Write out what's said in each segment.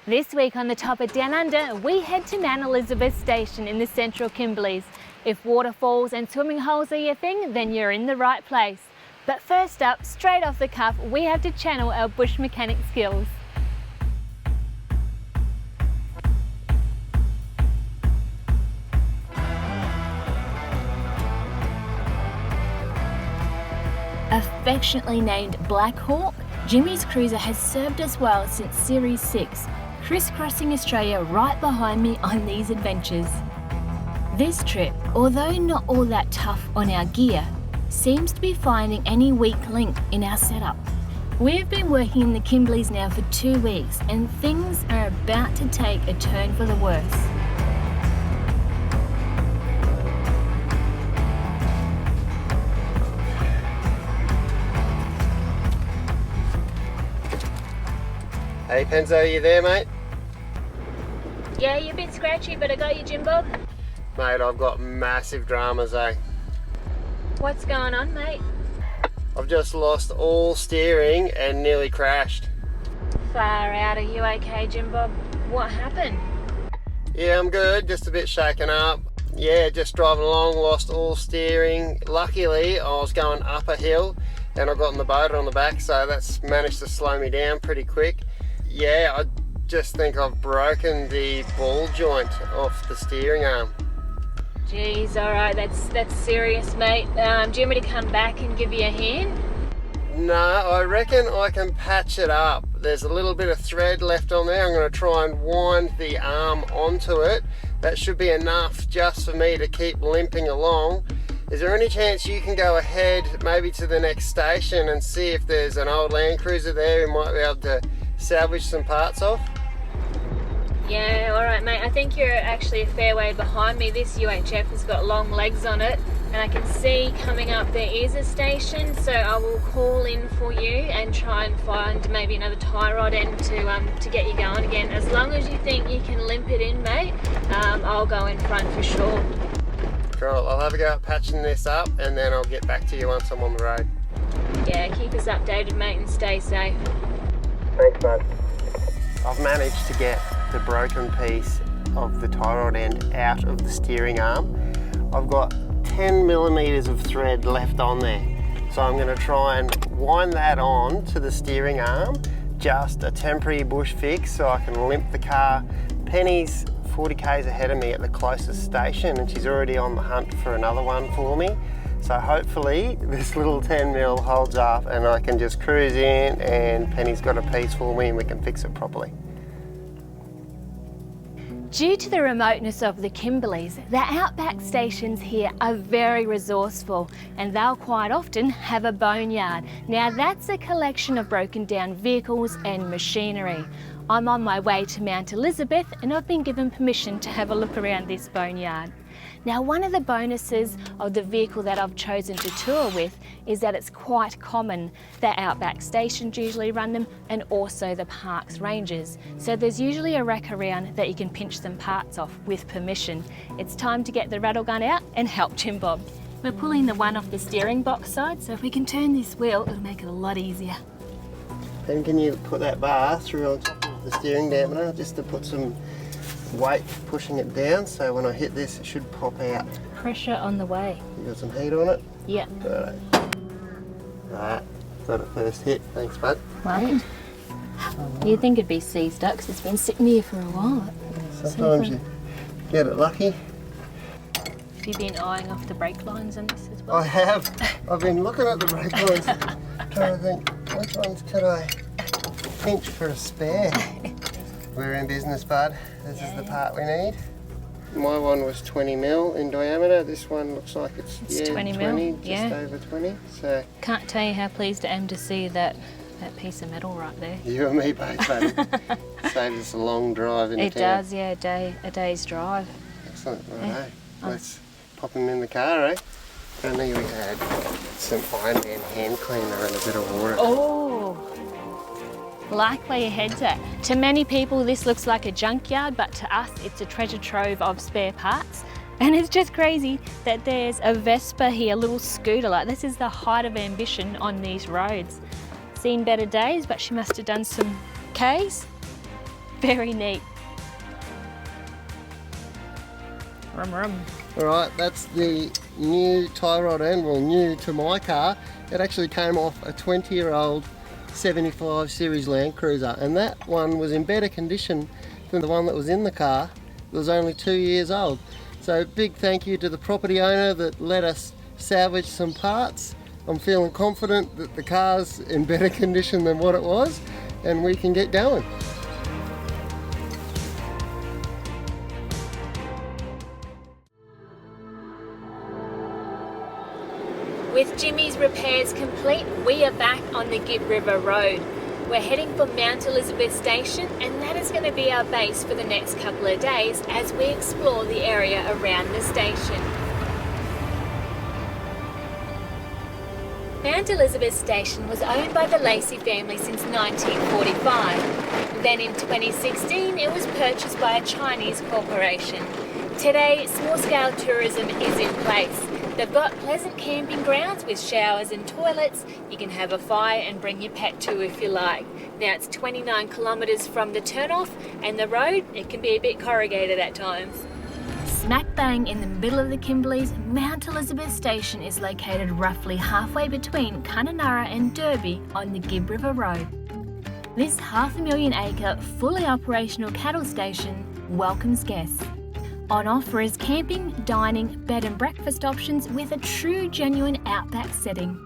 This week on the top of Down Under, we head to Mount Elizabeth Station in the central Kimberleys. If waterfalls and swimming holes are your thing, then you're in the right place. But first up, straight off the cuff, we have to channel our bush mechanic skills. Affectionately named Black Hawk, Jimmy's cruiser has served us well since Series 6, crisscrossing Australia right behind me on these adventures. This trip, although not all that tough on our gear, seems to be finding any weak link in our setup. We've been working in the Kimberleys now for 2 weeks and things are about to take a turn for the worse. Hey Penzo, you there, mate? Yeah, you're a bit scratchy, but I got you, Jim Bob. Mate, I've got massive dramas, eh? What's going on, mate? I've just lost all steering and nearly crashed. Far out. Are you okay, Jim Bob? What happened? Yeah, I'm good, just a bit shaken up. Yeah, just driving along, lost all steering. Luckily, I was going up a hill and I got in the boat on the back, so that's managed to slow me down pretty quick. Yeah, I just think I've broken the ball joint off the steering arm. Jeez, alright, that's serious, mate. Do you want me to come back and give you a hand? No, I reckon I can patch it up. There's a little bit of thread left on there. I'm going to try and wind the arm onto it. That should be enough just for me to keep limping along. Is there any chance you can go ahead maybe to the next station and see if there's an old Land Cruiser there who might be able to salvage some parts off? Yeah, alright mate, I think you're actually a fair way behind me. This UHF has got long legs on it and I can see coming up there is a station, so I will call in for you and try and find maybe another tie rod end to get you going again. As long as you think you can limp it in, mate, I'll go in front for sure. Cool, I'll have a go at patching this up and then I'll get back to you once I'm on the road. Yeah, keep us updated mate and stay safe. Thanks, bud. I've managed to get the broken piece of the tie rod end out of the steering arm. I've got 10 millimeters of thread left on there. So I'm going to try and wind that on to the steering arm, just a temporary bush fix so I can limp the car. Penny's 40 k's ahead of me at the closest station and she's already on the hunt for another one for me. So hopefully this little 10 mil holds up and I can just cruise in and Penny's got a piece for me and we can fix it properly. Due to the remoteness of the Kimberleys, the outback stations here are very resourceful and they'll quite often have a boneyard. Now that's a collection of broken down vehicles and machinery. I'm on my way to Mount Elizabeth and I've been given permission to have a look around this boneyard. Now one of the bonuses of the vehicle that I've chosen to tour with is that it's quite common that outback stations usually run them and also the parks rangers. So there's usually a rack around that you can pinch some parts off with permission. It's time to get the rattle gun out and help Jim Bob. We're pulling the one off the steering box side, so if we can turn this wheel, it'll make it a lot easier. And can you put that bar through on top of the steering dampener just to put some weight pushing it down so when I hit this it should pop out. Pressure on the way. You got some heat on it? Yeah. Right, got it first hit. Thanks, bud. Right. You'd think it'd be seized up because it's been sitting here for a while. Sometimes you get it lucky. Have you been eyeing off the brake lines on this as well? I have. I've been looking at the brake lines trying to think which ones could I pinch for a spare. We're in business, bud. This is the part we need. My one was 20 mil in diameter. This one looks like it's 20 mil, just over 20. So can't tell you how pleased I am to see that piece of metal right there. You and me both, buddy. Saves us a long drive into town. It does, yeah, a day's drive. Excellent. Right, let's pop them in the car, eh? If only we had some Iron Man hand cleaner and a bit of water. Oh! Like where your head's at. To many people this looks like a junkyard, but to us it's a treasure trove of spare parts. And it's just crazy that there's a Vespa here, a little scooter. Like, this is the height of ambition on these roads. Seen better days, but she must have done some Ks. Very neat. Rum rum. Alright, that's the new tie rod end, well new to my car. It actually came off a 20-year-old 75 series Land Cruiser, and that one was in better condition than the one that was in the car that was only 2 years old. So big thank you to the property owner that let us salvage some parts. I'm feeling confident that the car's in better condition than what it was, and we can get going. With Jimmy's repairs complete, we are back on the Gibb River Road. We're heading for Mount Elizabeth Station, and that is going to be our base for the next couple of days as we explore the area around the station. Mount Elizabeth Station was owned by the Lacey family since 1945. Then in 2016 it was purchased by a Chinese corporation. Today, small-scale tourism is in place. They've got pleasant camping grounds with showers and toilets. You can have a fire and bring your pet too if you like. Now it's 29 kilometres from the turnoff, and the road, it can be a bit corrugated at times. Smack bang in the middle of the Kimberleys, Mount Elizabeth Station is located roughly halfway between Kununurra and Derby on the Gibb River Road. This 500,000 acre, fully operational cattle station welcomes guests. On offer is camping, dining, bed and breakfast options with a true genuine outback setting.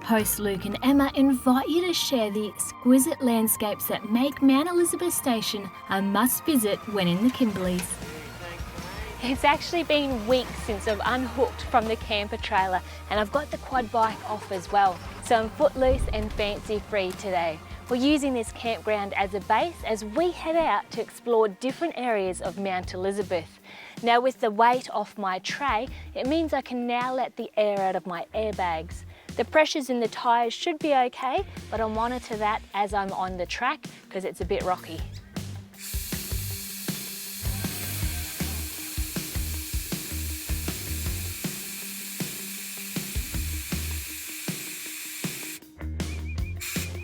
Hosts Luke and Emma invite you to share the exquisite landscapes that make Mount Elizabeth Station a must visit when in the Kimberleys. It's actually been weeks since I've unhooked from the camper trailer, and I've got the quad bike off as well, so I'm footloose and fancy free today. We're using this campground as a base as we head out to explore different areas of Mount Elizabeth. Now with the weight off my tray, it means I can now let the air out of my airbags. The pressures in the tyres should be okay, but I'll monitor that as I'm on the track because it's a bit rocky.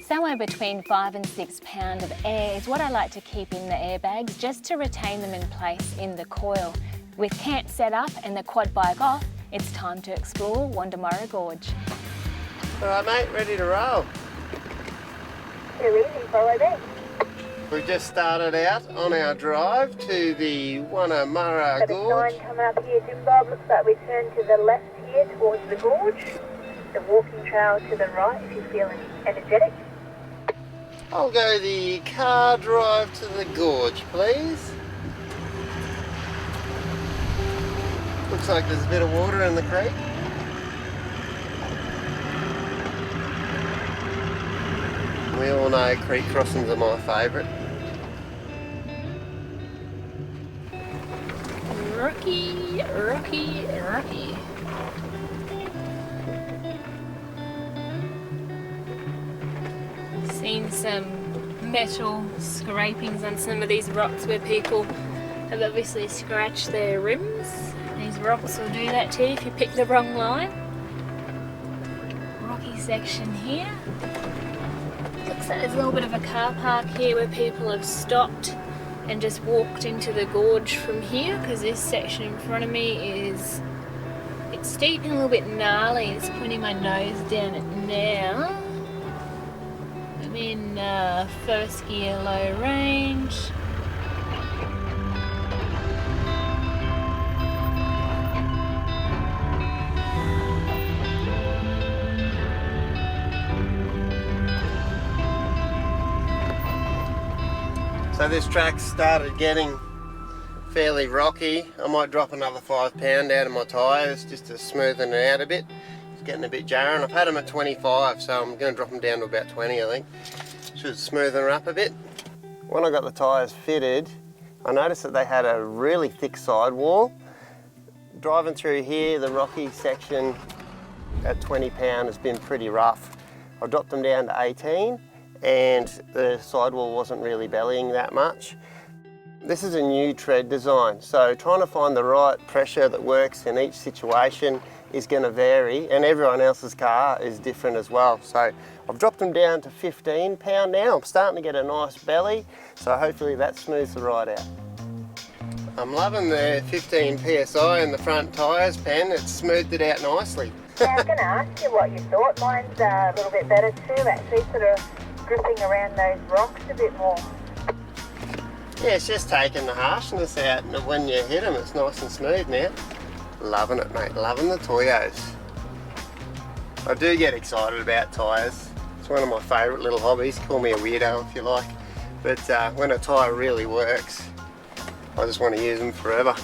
Somewhere between 5 and 6 pounds of air is what I like to keep in the airbags just to retain them in place in the coil. With camp set up and the quad bike off, it's time to explore Wandamara Gorge. Alright mate, ready to roll? You're easy, follow me. We've just started out on our drive to the Wandamara Gorge. Sign coming up here, Jim Bob. Looks like we turn to the left here towards the gorge. The walking trail to the right if you're feeling energetic. I'll go the car drive to the gorge, please. Looks like there's a bit of water in the creek. We all know creek crossings are my favourite. Rocky, rocky, rocky. Seen some metal scrapings on some of these rocks where people have obviously scratched their rims. These rocks will do that too if you pick the wrong line. Rocky section here. Looks like there's a little bit of a car park here where people have stopped and just walked into the gorge from here, because this section in front of me is a bit steep and a little bit gnarly. It's pointing my nose down it now. I'm in first gear, low range. So this track started getting fairly rocky. I might drop another 5 pound out of my tyres just to smoothen it out a bit. It's getting a bit jarring. I've had them at 25, so I'm going to drop them down to about 20, I think. Should smoothen her up a bit. When I got the tyres fitted, I noticed that they had a really thick sidewall. Driving through here, the rocky section at 20 pound has been pretty rough. I dropped them down to 18. And the sidewall wasn't really bellying that much. This is a new tread design, so trying to find the right pressure that works in each situation is going to vary, and everyone else's car is different as well. So I've dropped them down to 15 pound now. I'm starting to get a nice belly, so hopefully that smooths the ride out. I'm loving the 15 PSI in the front tyres, Pen. It's smoothed it out nicely. Yeah, I was going to ask you what you thought. Mine's a little bit better too, actually, sort of gripping around those rocks a bit more. Yeah, it's just taking the harshness out, and when you hit them, it's nice and smooth now. Loving it, mate. Loving the Toyos. I do get excited about tyres. It's one of my favourite little hobbies. Call me a weirdo if you like. But when a tyre really works, I just want to use them forever.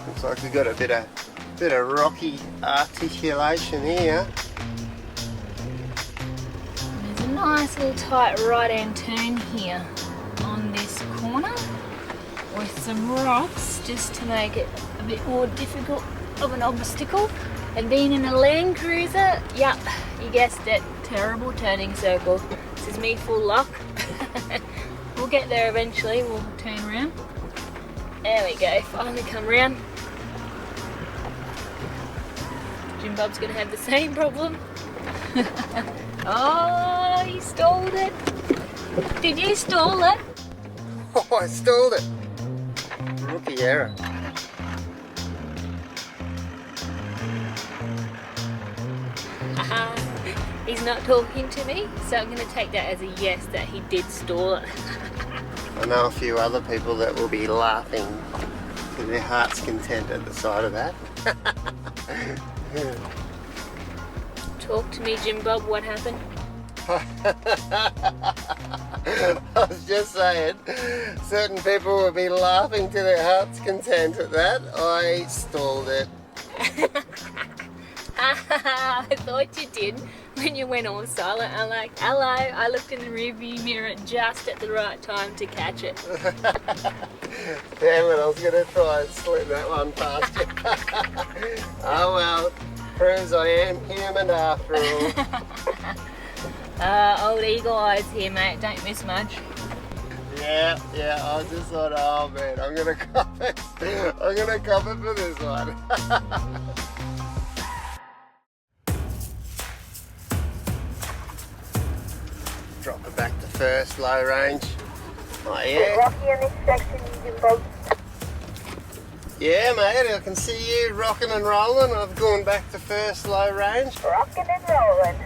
Looks like we've got a bit of rocky articulation here. There's a nice little tight right-hand turn here on this corner with some rocks just to make it a bit more difficult of an obstacle. And being in a Land Cruiser, yep, you guessed it, terrible turning circle. This is me full luck. We'll get there eventually, we'll turn around. There we go, finally come round. Jim Bob's gonna have the same problem. Oh, he stalled it. Did you stall it? Oh, I stalled it. Rookie error. He's not talking to me, so I'm going to take that as a yes that he did stall it. I know a few other people that will be laughing to their heart's content at the sight of that. Talk to me, Jim Bob, what happened? I was just saying, certain people will be laughing to their heart's content at that. I stalled it. I thought you did when you went all silent. I'm like, hello. I looked in the rearview mirror just at the right time to catch it. Damn it, I was going to try and slip that one past you. Oh well, proves I am human after all. Old eagle eyes here, mate. Don't miss much. Yeah, I just thought, oh man, I'm going to cop it. I'm going to cop it for this one. Drop it back to first, low range. Oh Bit yeah. rocky in this section, Jim Bob. Yeah mate, I can see you rocking and rolling. I've gone back to first, low range. Rocking and rolling.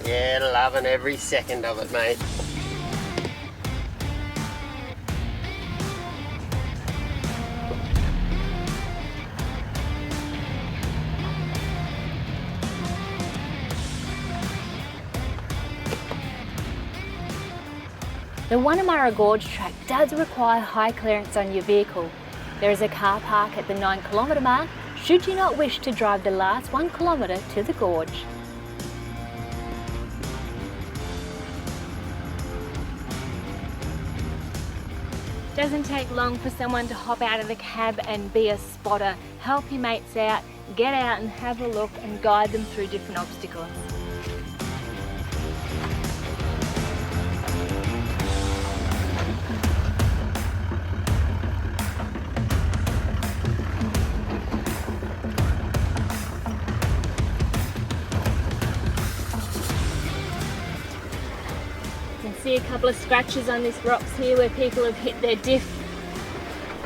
Yeah, loving every second of it, mate. The Wannamurra Gorge track does require high clearance on your vehicle. There is a car park at the 9 kilometre mark should you not wish to drive the last 1 kilometre to the gorge. Doesn't take long for someone to hop out of the cab and be a spotter, help your mates out, get out and have a look and guide them through different obstacles. See a couple of scratches on these rocks here where people have hit their diff.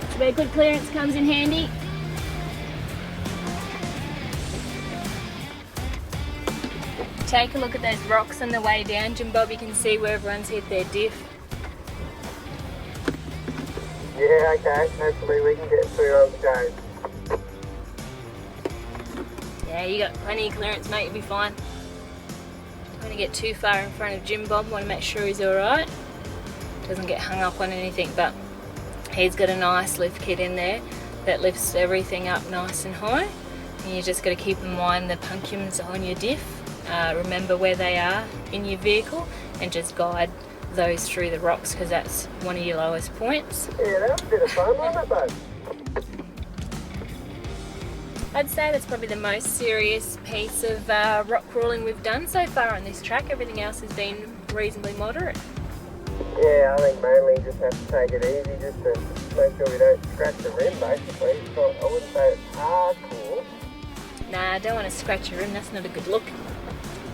That's where good clearance comes in handy. Take a look at those rocks on the way down, Jim Bob, you can see where everyone's hit their diff. Yeah, okay, hopefully we can get through okay. Yeah, you got plenty of clearance, mate, you'll be fine. Don't want to get too far in front of Jim Bob, want to make sure he's alright. Doesn't get hung up on anything, but he's got a nice lift kit in there that lifts everything up nice and high. And you just got to keep in mind the punctums on your diff. Remember where they are in your vehicle and just guide those through the rocks because that's one of your lowest points. Yeah, that was a bit of fun, wasn't it, bud? I'd say that's probably the most serious piece of rock crawling we've done so far on this track. Everything else has been reasonably moderate. Yeah, I think mainly just have to take it easy just to make sure we don't scratch the rim basically. It's not, I wouldn't say it's hardcore. Nah, I don't want to scratch your rim, that's not a good look.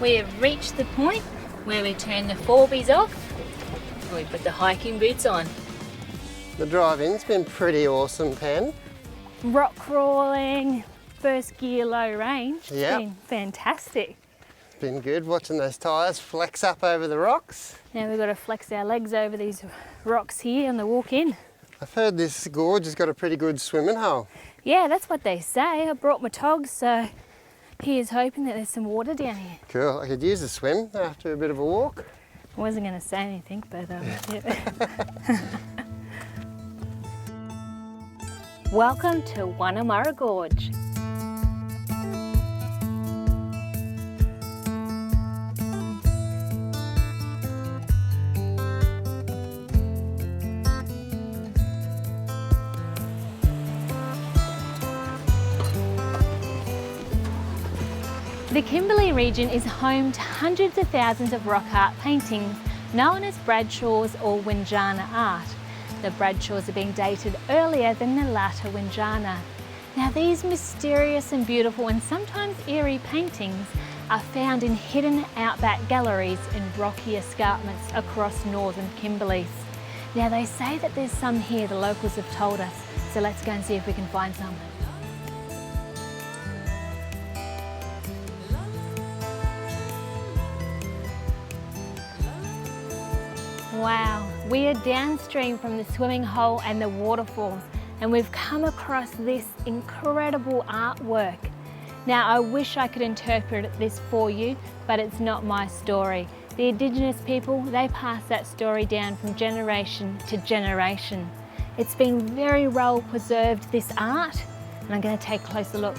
We have reached the point where we turn the forbies off. We put the hiking boots on. The drive-in's been pretty awesome, Pen. Rock crawling, first gear low range. Yep. It's been fantastic. Been good watching those tyres flex up over the rocks. Now we've got to flex our legs over these rocks here on the walk in. I've heard this gorge has got a pretty good swimming hole. Yeah, that's what they say. I brought my togs, so here's hoping that there's some water down here. Cool, I could use a swim after a bit of a walk. I wasn't going to say anything, but yeah. Welcome to Wannamurra Gorge. The Kimberley region is home to hundreds of thousands of rock art paintings known as Bradshaw's or Windjana art. The Bradshaws are being dated earlier than the latter Windjana. Now these mysterious and beautiful and sometimes eerie paintings are found in hidden outback galleries in rocky escarpments across northern Kimberley. Now they say that there's some here, the locals have told us, so let's go and see if we can find some. Wow, we are downstream from the swimming hole and the waterfalls, and we've come across this incredible artwork. Now I wish I could interpret this for you, but it's not my story. The Indigenous people, they pass that story down from generation to generation. It's been very well preserved, this art, and I'm going to take a closer look.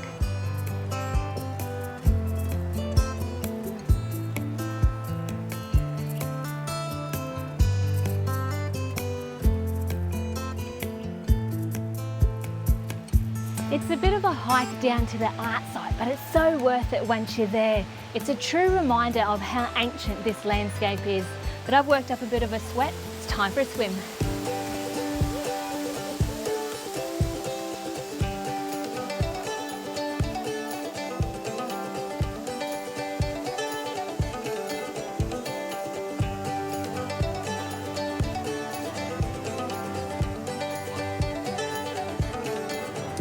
It's a bit of a hike down to the art site, but it's so worth it once you're there. It's a true reminder of how ancient this landscape is. But I've worked up a bit of a sweat, it's time for a swim.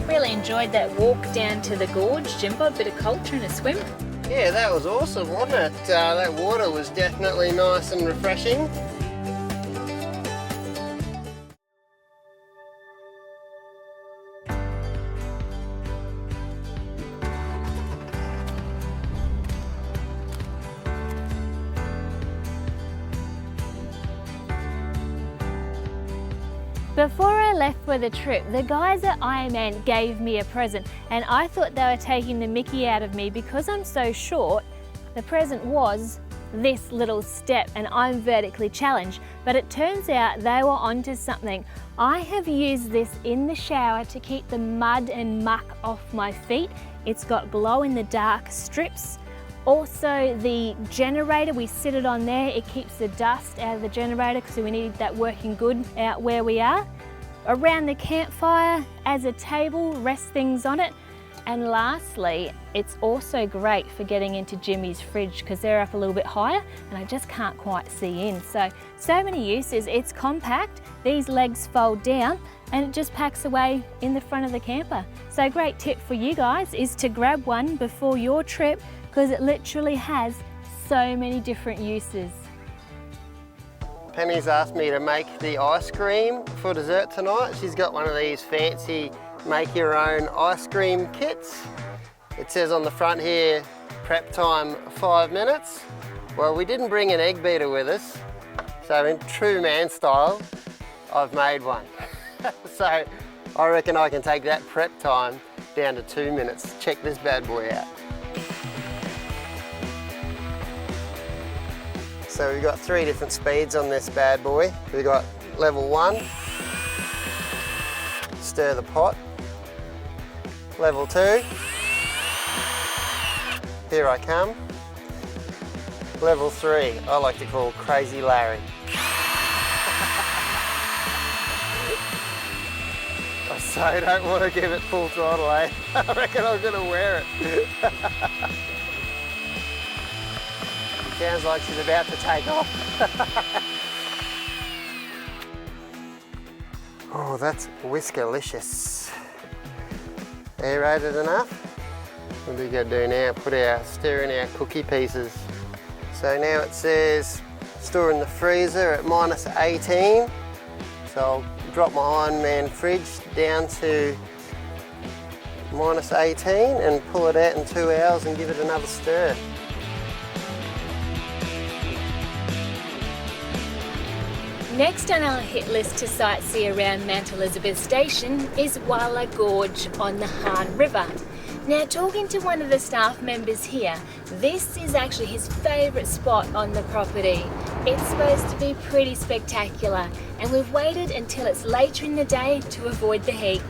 Really enjoyed that walk down to the gorge, Jimbo, a bit of culture and a swim. Yeah, that was awesome, wasn't it? That water was definitely nice and refreshing. Before I left for the trip, the guys at Ironman gave me a present, and I thought they were taking the mickey out of me because I'm so short. The present was this little step, and I'm vertically challenged, but it turns out they were onto something. I have used this in the shower to keep the mud and muck off my feet. It's got glow-in-the-dark strips. Also the generator, we sit it on there, it keeps the dust out of the generator because we need that working good out where we are. Around the campfire, as a table, rest things on it. And lastly, it's also great for getting into Jimmy's fridge because they're up a little bit higher and I just can't quite see in. So many uses. It's compact, these legs fold down and it just packs away in the front of the camper. So a great tip for you guys is to grab one before your trip because it literally has so many different uses. Penny's asked me to make the ice cream for dessert tonight. She's got one of these fancy make your own ice cream kits. It says on the front here, prep time 5 minutes. Well, we didn't bring an egg beater with us, so in true man style, I've made one. So I reckon I can take that prep time down to 2 minutes. Check this bad boy out. So we've got 3 different speeds on this bad boy. We've got level 1, stir the pot. Level 2, Here I come. Level 3, I like to call Crazy Larry. I so don't want to give it full throttle, eh? I reckon I'm going to wear it. Sounds like she's about to take off. Oh, that's whiskerlicious. Aerated enough? What do we got to do now? Stir in our cookie pieces. So now it says store in the freezer at -18. So I'll drop my Ironman fridge down to -18 and pull it out in 2 hours and give it another stir. Next on our hit list to sightsee around Mount Elizabeth Station is Walla Gorge on the Hahn River. Now, talking to one of the staff members here, this is actually his favourite spot on the property. It's supposed to be pretty spectacular, and we've waited until it's later in the day to avoid the heat.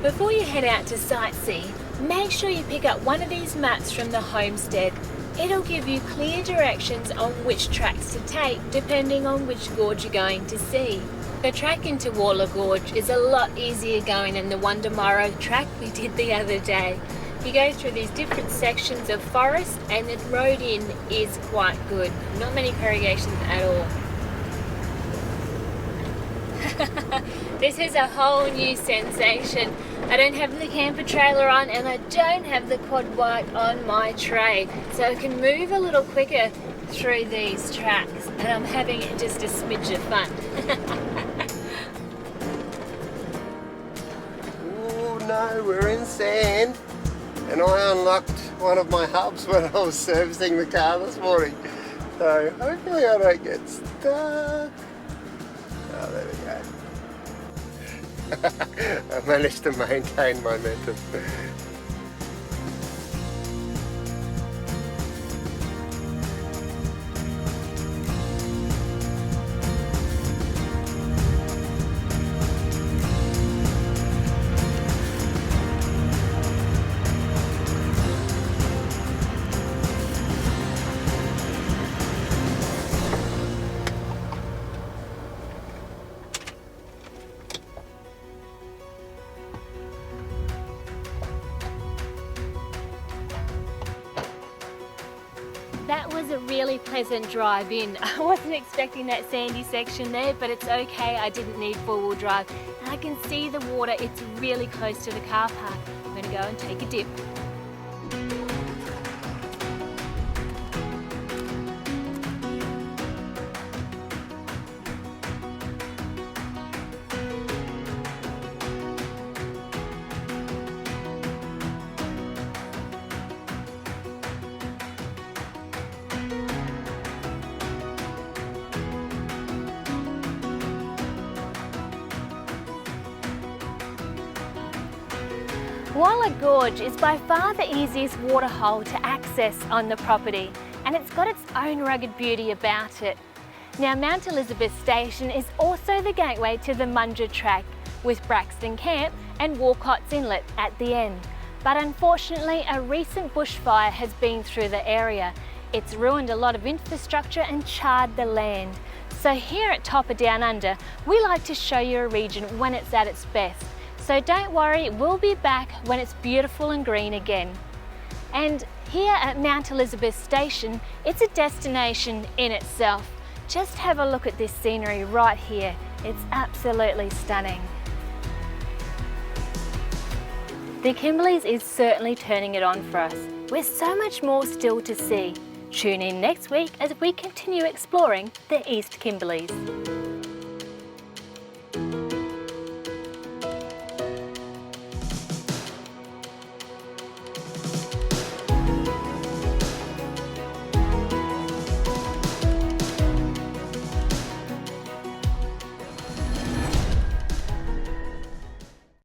Before you head out to sightsee, make sure you pick up one of these maps from the homestead. It'll give you clear directions on which tracks to take depending on which gorge you're going to see. The track into Walla Gorge is a lot easier going than the Wundamurro track we did the other day. You go through these different sections of forest and the road in is quite good. Not many corrugations at all. This is a whole new sensation. I don't have the camper trailer on and I don't have the quad bike on my tray, so I can move a little quicker through these tracks, and I'm having just a smidge of fun. Oh no, we're in sand, and I unlocked one of my hubs when I was servicing the car this morning, so hopefully I don't get stuck. Oh, there we go. I managed to maintain momentum. That was a really pleasant drive in. I wasn't expecting that sandy section there, but it's okay, I didn't need four-wheel drive. And I can see the water, it's really close to the car park. I'm gonna go and take a dip. Walla Gorge is by far the easiest waterhole to access on the property, and it's got its own rugged beauty about it. Now, Mount Elizabeth Station is also the gateway to the Mundra track, with Braxton Camp and Walcott's Inlet at the end. But unfortunately, a recent bushfire has been through the area. It's ruined a lot of infrastructure and charred the land. So here at Topper Down Under, we like to show you a region when it's at its best. So don't worry, we'll be back when it's beautiful and green again. And here at Mount Elizabeth Station, it's a destination in itself. Just have a look at this scenery right here. It's absolutely stunning. The Kimberleys is certainly turning it on for us. There's so much more still to see. Tune in next week as we continue exploring the East Kimberleys.